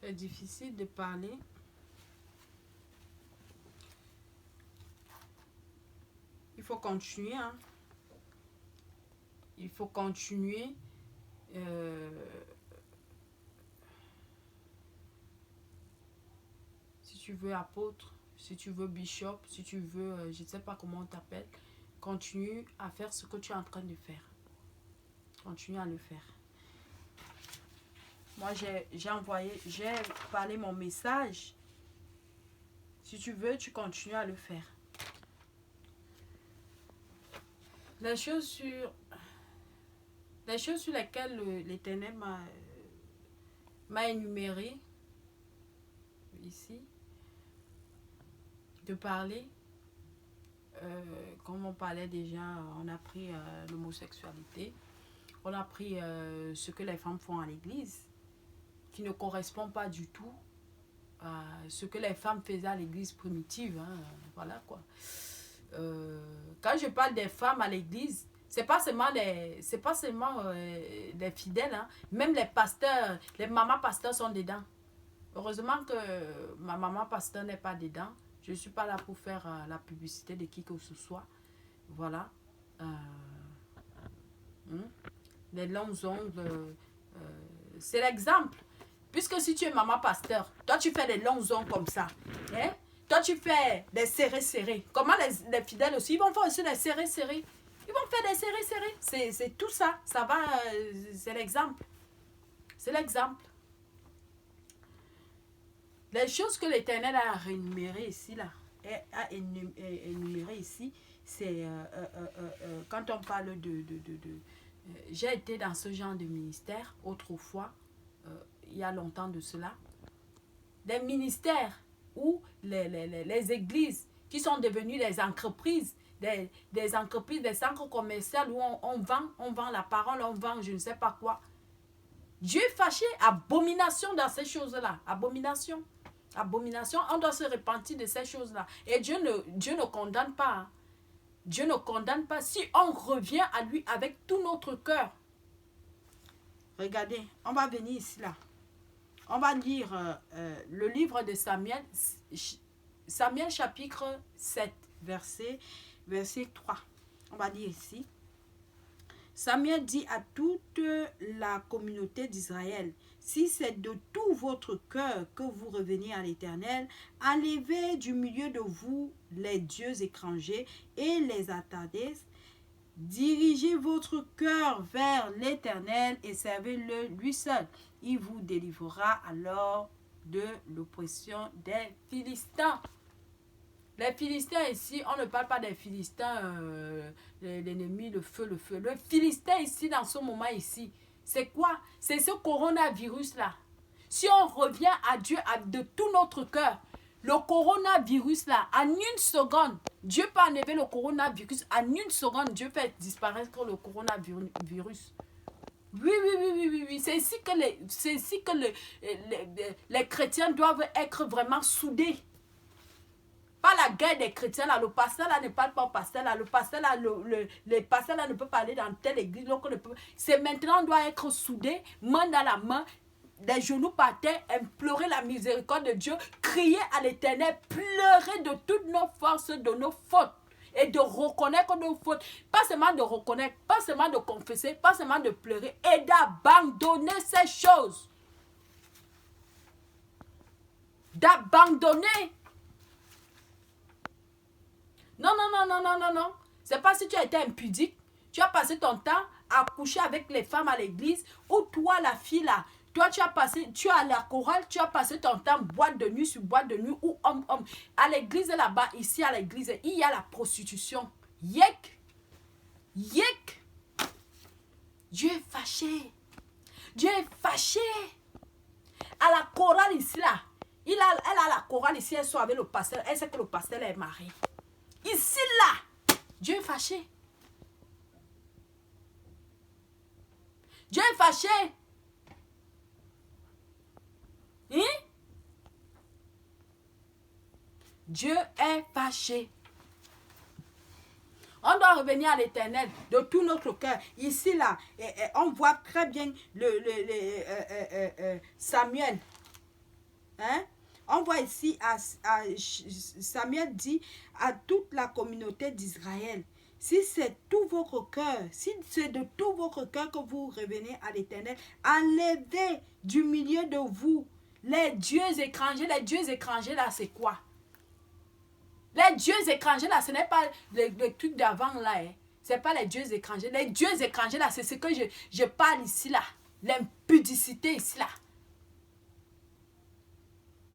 C'est difficile de parler. Il faut continuer, hein. Il faut continuer. Si tu veux apôtre, si tu veux bishop, si tu veux, je ne sais pas comment on t'appelle, continue à faire ce que tu es en train de faire. Continue à le faire. Moi, j'ai parlé mon message. Si tu veux, tu continues à le faire. Les choses sur lesquelles l'Éternel m'a énuméré ici, de parler, comme on parlait déjà, on a pris l'homosexualité, on a pris ce que les femmes font à l'église, qui ne correspond pas du tout à ce que les femmes faisaient à l'église primitive, hein, voilà quoi. Quand je parle des femmes à l'église, c'est pas seulement les fidèles, hein. Même les pasteurs, les mamans pasteurs sont dedans. Heureusement que ma maman pasteur n'est pas dedans. Je ne suis pas là pour faire la publicité de qui que ce soit. Voilà. Les longs ongles, c'est l'exemple. Puisque si tu es maman pasteur, toi tu fais des longs ongles comme ça. Hein? Toi tu fais des serrés. Comment les fidèles aussi, ils vont faire aussi des serrés. Ils vont faire des serrés. C'est tout ça. Ça va, c'est l'exemple. C'est l'exemple. Les choses que l'Éternel a énumérées ici, c'est quand on parle j'ai été dans ce genre de ministère autrefois, il y a longtemps de cela. Des ministères où les églises qui sont devenues des entreprises, des entreprises, des centres commerciaux où on vend la parole, on vend je ne sais pas quoi. Dieu est fâché, abomination dans ces choses-là, abomination, on doit se repentir de ces choses-là. Et Dieu ne condamne pas, hein. Dieu ne condamne pas si on revient à lui avec tout notre cœur. Regardez, on va venir ici là. On va lire le livre de Samuel, Samuel chapitre 7, verset 3. On va lire ici. Samuel dit à toute la communauté d'Israël, si c'est de tout votre cœur que vous revenez à l'Éternel, enlevez du milieu de vous les dieux étrangers et les attardez. Dirigez votre cœur vers l'Éternel et servez-le lui seul. Il vous délivrera alors de l'oppression des Philistins. Les Philistins ici, on ne parle pas des Philistins, l'ennemi, le feu. Le Philistin ici, dans ce moment ici, c'est quoi? C'est ce coronavirus-là. Si on revient à Dieu de tout notre cœur, le coronavirus-là, en une seconde, Dieu peut enlever le coronavirus. En une seconde, Dieu fait disparaître le coronavirus. Oui. C'est ici que les chrétiens doivent être vraiment soudés. Pas la guerre des chrétiens là, le pasteur là ne parle pas au pasteur là, le pasteur là, le pasteur là ne peut pas aller dans telle église, c'est maintenant on doit être soudés, main dans la main, des genoux par terre, implorer la miséricorde de Dieu, crier à l'Éternel, pleurer de toutes nos forces, de nos fautes et de reconnaître nos fautes, pas seulement de reconnaître, pas seulement de confesser, pas seulement de pleurer et d'abandonner ces choses. D'abandonner. Non. C'est pas si tu as été impudique, tu as passé ton temps à coucher avec les femmes à l'église, ou toi, la fille là, toi, tu as la chorale, tu as passé ton temps boîte de nuit sur boîte de nuit, ou homme. À l'église là-bas, ici à l'église, il y a la prostitution. Yek. Dieu est fâché. À la chorale ici là, elle a la chorale ici, elle soit avec le pasteur, elle sait que le pasteur est marié. Ici, là, Dieu est fâché. Dieu est fâché. Hein? Dieu est fâché. On doit revenir à l'Éternel de tout notre cœur. Ici, là, on voit très bien Samuel. Hein? On voit ici, Samuel dit à toute la communauté d'Israël, si c'est tout votre cœur, si c'est de tout votre cœur que vous revenez à l'Éternel, enlevez du milieu de vous les dieux étrangers. Les dieux étrangers là, c'est quoi? Les dieux étrangers là, ce n'est pas le truc d'avant là. Hein. Ce n'est pas les dieux étrangers. Les dieux étrangers là, c'est ce que je parle ici là. L'impudicité ici là.